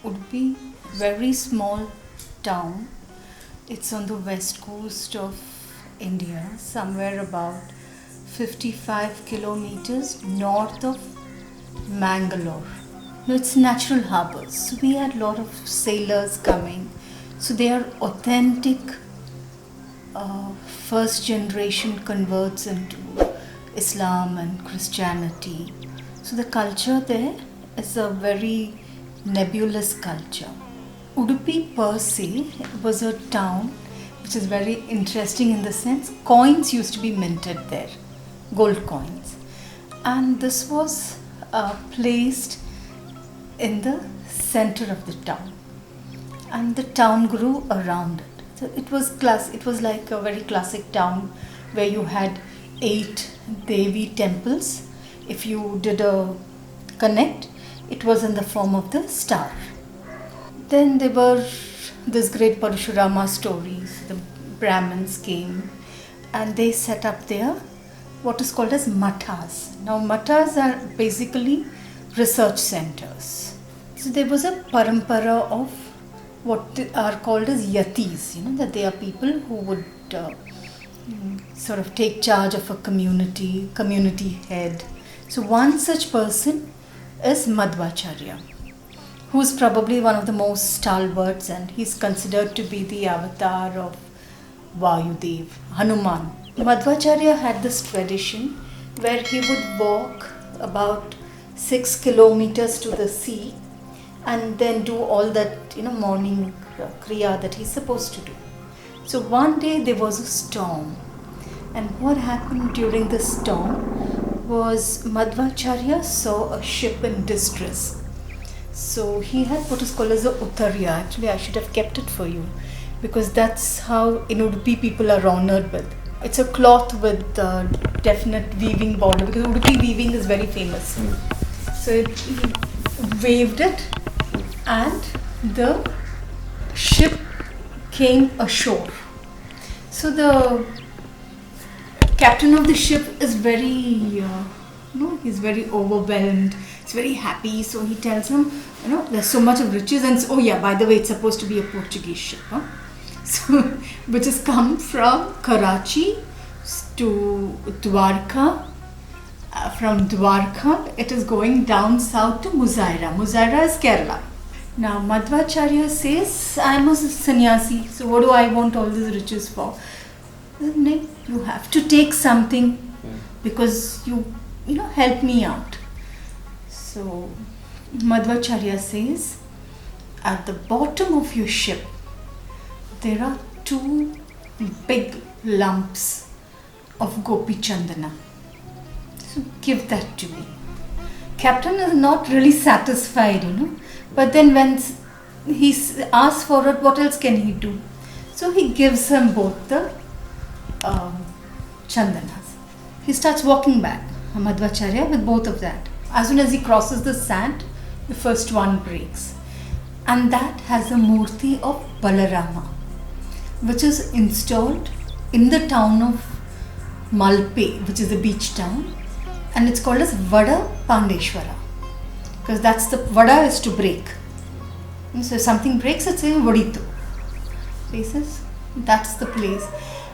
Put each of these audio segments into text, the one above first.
Udupi, very small town. It's on the west coast of India, somewhere about 55 kilometers north of Mangalore. No, it's natural harbors. So we had a lot of sailors coming. So they are authentic first generation converts into Islam and Christianity. So the culture there is a very nebulous culture. Udupi per se was a town which is very interesting in the sense coins used to be minted there, gold coins. And this was placed in the center of the town, and the town grew around it. So it was like a very classic town where you had 8 Devi temples. If you did a connect, it was in the form of the star. Then there were this great Parashurama stories. The Brahmins came and they set up there what is called as mathas. Now mathas are basically research centers. So there was a parampara of what are called as yatis, that they are people who would sort of take charge of a community head. So one such person is Madhvacharya, who is probably one of the most stalwarts, and he's considered to be the avatar of Vayudev, Hanuman. Madhvacharya had this tradition where he would walk about 6 kilometers to the sea and then do all that morning kriya that he's supposed to do. So one day there was a storm, and what happened during the storm was Madhvacharya saw a ship in distress. So he had what is called as a uttarya. Actually, I should have kept it for you because that's how in Udupi people are honored with. It's a cloth with definite weaving border because Udupi weaving is very famous. So he waved it and the ship came ashore. So the captain of the ship is very, he's very overwhelmed. He's very happy. So he tells him, there's so much of riches, and oh yeah, by the way, it's supposed to be a Portuguese ship, so which has come from Karachi to Dwarka. From Dwarka, it is going down south to Muzaira. Muzaira is Kerala. Now Madhvacharya says, I'm a sannyasi, so what do I want all these riches for? No, you have to take something because you help me out. So Madhvacharya says, at the bottom of your ship there are 2 big lumps of gopi chandana. So give that to me. Captain is not really satisfied, but then when he asks for it, what else can he do? So he gives him both the chandanas. He starts walking back, Madhvacharya, with both of that. As soon as he crosses the sand, the first one breaks. And that has a murti of Balarama, which is installed in the town of Malpe, which is a beach town. And it's called as Vada Pandeshwara, because that's the Vada is to break. And so if something breaks, it's a Vadito. He says that's the place,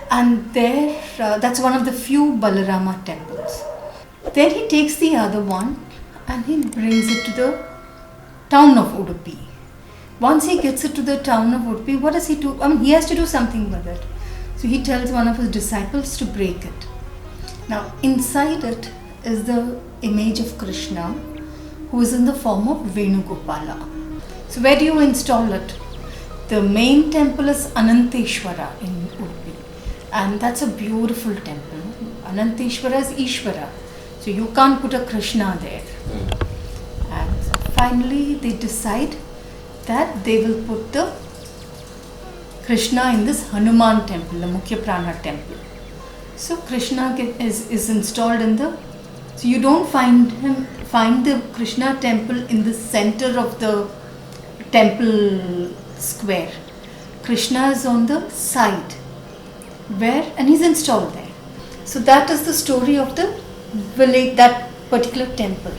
and there that's one of the few Balarama temples. Then he takes the other one and he brings it to the town of Udupi. Once he gets it to the town of Udupi, what does he do? He has to do something with it. So he tells one of his disciples to break it. Now inside it is the image of Krishna, who is in the form of Venugopala. So where do you install it? The main temple is Ananteshwara in Udupi, and that's a beautiful temple. Ananteshwara is Ishvara, so you can't put a Krishna there. And finally they decide that they will put the Krishna in this Hanuman temple, the Mukhya Prana temple. So Krishna is installed in the. So you don't find the Krishna temple in the center of the temple square. Krishna is on the side and he's installed there. So that is the story of the village, that particular temple.